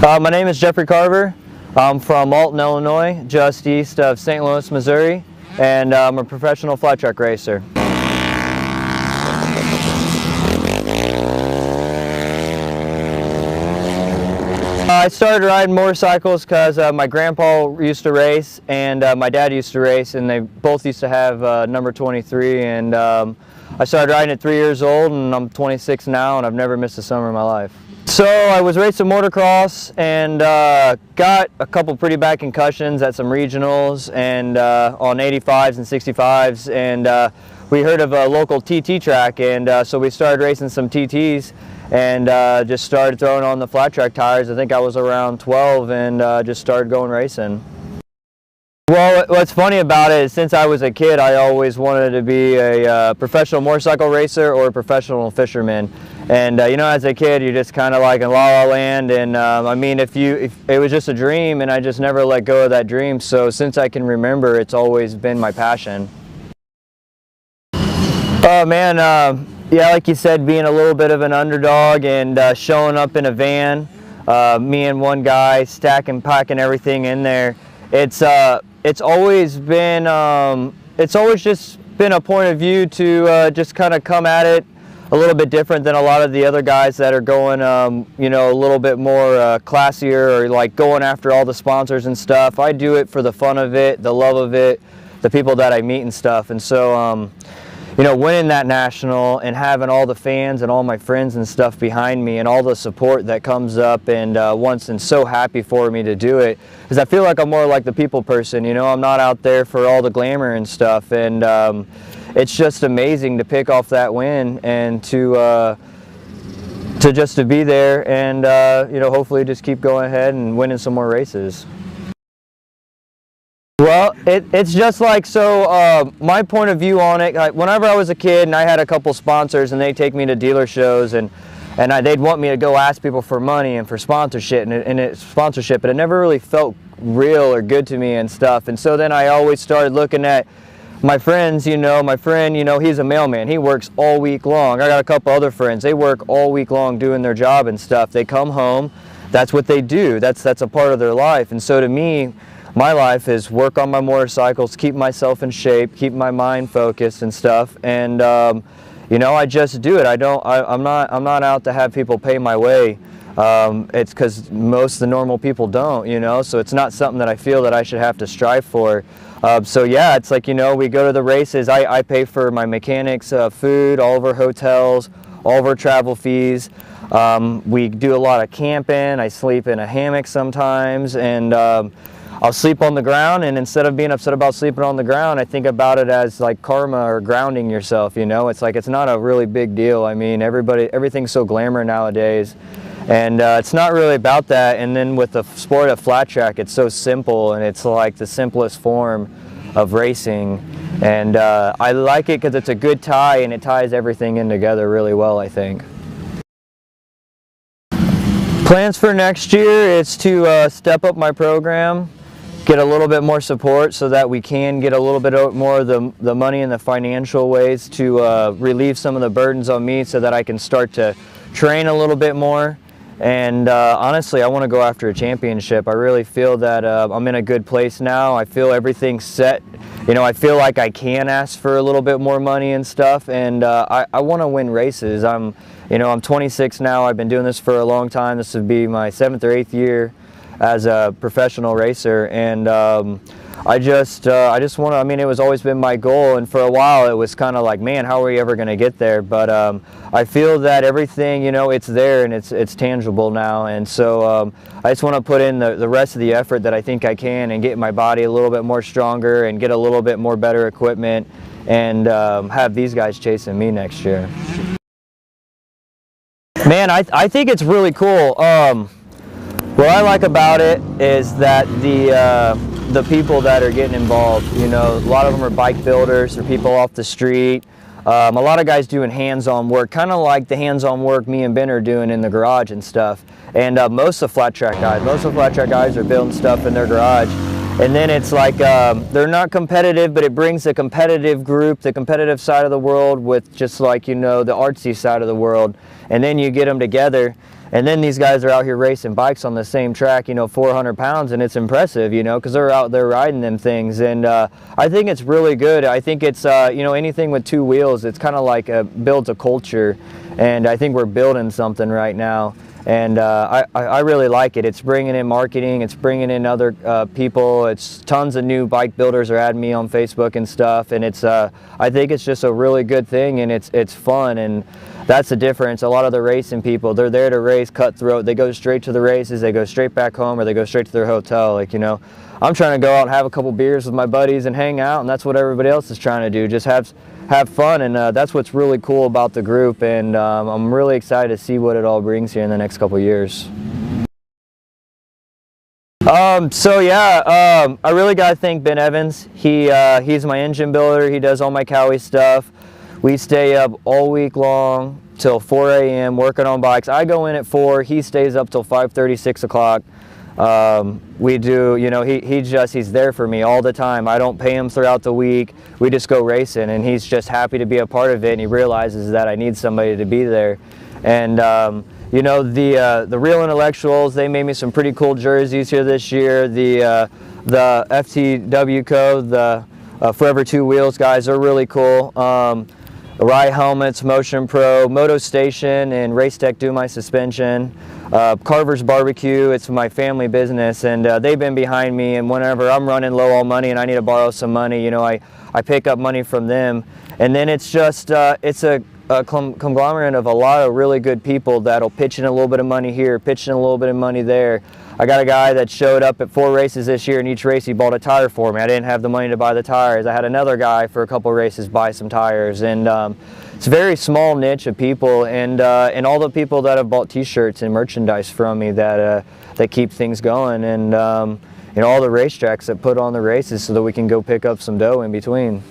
My name is Jeffrey Carver. I'm from Alton, Illinois, just east of St. Louis, Missouri, and I'm a professional flat track racer. I started riding motorcycles because my grandpa used to race and my dad used to race, and they both used to have number 23, and I started riding at 3 years old, and I'm 26 now, and I've never missed a summer in my life. So I was racing motocross and got a couple pretty bad concussions at some regionals and on 85s and 65s, and we heard of a local TT track, and so we started racing some TTs and just started throwing on the flat track tires. I think I was around 12 and just started going racing. Well, what's funny about it is since I was a kid, I always wanted to be a professional motorcycle racer or a professional fisherman. And you know, as a kid, you're just kind of like in la la land. And I mean, if it was just a dream, and I just never let go of that dream. So since I can remember, it's always been my passion. Oh man, yeah, like you said, being a little bit of an underdog and showing up in a van, me and one guy stacking, packing everything in there. It's always been, it's always just been a point of view to just kind of come at it a little bit different than a lot of the other guys that are going, you know, a little bit more classier, or like going after all the sponsors and stuff. I do it for the fun of it, the love of it, the people that I meet and stuff. And so, you know, winning that national and having all the fans and all my friends and stuff behind me and all the support that comes up and wants and so happy for me to do it, because I feel like I'm more like the people person, you know. I'm not out there for all the glamour and stuff, and it's just amazing to pick off that win and to just to be there and you know, hopefully just keep going ahead and winning some more races. Well, it's just like, so my point of view on it, like whenever I was a kid and I had a couple sponsors and they'd take me to dealer shows and they'd want me to go ask people for money and for sponsorship, and it never really felt real or good to me and stuff. And so then I always started looking at my friends, you know, my friend, you know, he's a mailman. He works all week long. I got a couple other friends. They work all week long doing their job and stuff. They come home. That's what they do. That's a part of their life. And so to me, my life is work on my motorcycles, keep myself in shape, keep my mind focused and stuff. And you know, I just do it. I'm not out to have people pay my way. It's because most of the normal people don't, you know. So it's not something that I feel that I should have to strive for. So yeah, it's like, you know, we go to the races. I pay for my mechanics, food, all of our hotels, all of our travel fees. We do a lot of camping. I sleep in a hammock sometimes, and I'll sleep on the ground, and instead of being upset about sleeping on the ground, I think about it as like karma or grounding yourself, you know. It's like, it's not a really big deal. I mean, everything's so glamour nowadays, and it's not really about that. And then with the sport of flat track, it's so simple, and it's like the simplest form of racing, and I like it because it's a good tie, and it ties everything in together really well, I think. Plans for next year is to step up my program, get a little bit more support so that we can get a little bit more of the money and the financial ways to relieve some of the burdens on me so that I can start to train a little bit more. And honestly, I want to go after a championship. I really feel that I'm in a good place now. I feel everything's set. You know, I feel like I can ask for a little bit more money and stuff, and I want to win races. You know, I'm 26 now. I've been doing this for a long time. This would be my 7th or 8th year as a professional racer, and I just want to, I mean, it was always been my goal, and for a while it was kind of like, man, how are we ever going to get there? But I feel that everything, you know, it's there, and it's tangible now, and so I just want to put in the rest of the effort that I think I can and get my body a little bit more stronger and get a little bit more better equipment and have these guys chasing me next year. Man, I think it's really cool. What I like about it is that the people that are getting involved, you know, a lot of them are bike builders or people off the street. A lot of guys doing hands-on work, kind of like the hands-on work me and Ben are doing in the garage and stuff. And most of the flat track guys are building stuff in their garage. And then it's like, they're not competitive, but it brings the competitive group, the competitive side of the world with just like, you know, the artsy side of the world. And then you get them together And then these guys are out here racing bikes on the same track, you know, 400 pounds, and it's impressive, you know, because they're out there riding them things. And I think it's really good. I think it's, you know, anything with two wheels, it's kind of like builds a culture. And I think we're building something right now. And I really like it. It's bringing in marketing, it's bringing in other people. It's tons of new bike builders are adding me on Facebook and stuff. And it's, I think it's just a really good thing, and it's fun. And that's the difference. A lot of the racing people, they're there to race cutthroat. They go straight to the races, they go straight back home, or they go straight to their hotel. Like, you know, I'm trying to go out and have a couple beers with my buddies and hang out, and that's what everybody else is trying to do. Just have fun, and that's what's really cool about the group. And I'm really excited to see what it all brings here in the next couple years. So yeah, I really got to thank Ben Evans. He's my engine builder. He does all my Cowie stuff. We stay up all week long till 4 a.m. working on bikes. I go in at 4. He stays up till 5:30, 6 o'clock. We do, you know, he's there for me all the time. I don't pay him throughout the week. We just go racing, and he's just happy to be a part of it, and he realizes that I need somebody to be there. And you know, the Real Intellectuals, they made me some pretty cool jerseys here this year. The FTW Co, the Forever Two Wheels guys, are really cool. Rye helmets, Motion Pro, Moto Station, and Race Tech do my suspension. Carver's Barbecue, it's my family business, and they've been behind me. And whenever I'm running low on money and I need to borrow some money, you know, I pick up money from them. And then it's just it's a conglomerate of a lot of really good people that'll pitch in a little bit of money here, pitch in a little bit of money there. I got a guy that showed up at 4 races this year, and each race he bought a tire for me. I didn't have the money to buy the tires. I had another guy for a couple races buy some tires. And it's a very small niche of people, and all the people that have bought t-shirts and merchandise from me that keep things going, and you know, all the racetracks that put on the races so that we can go pick up some dough in between.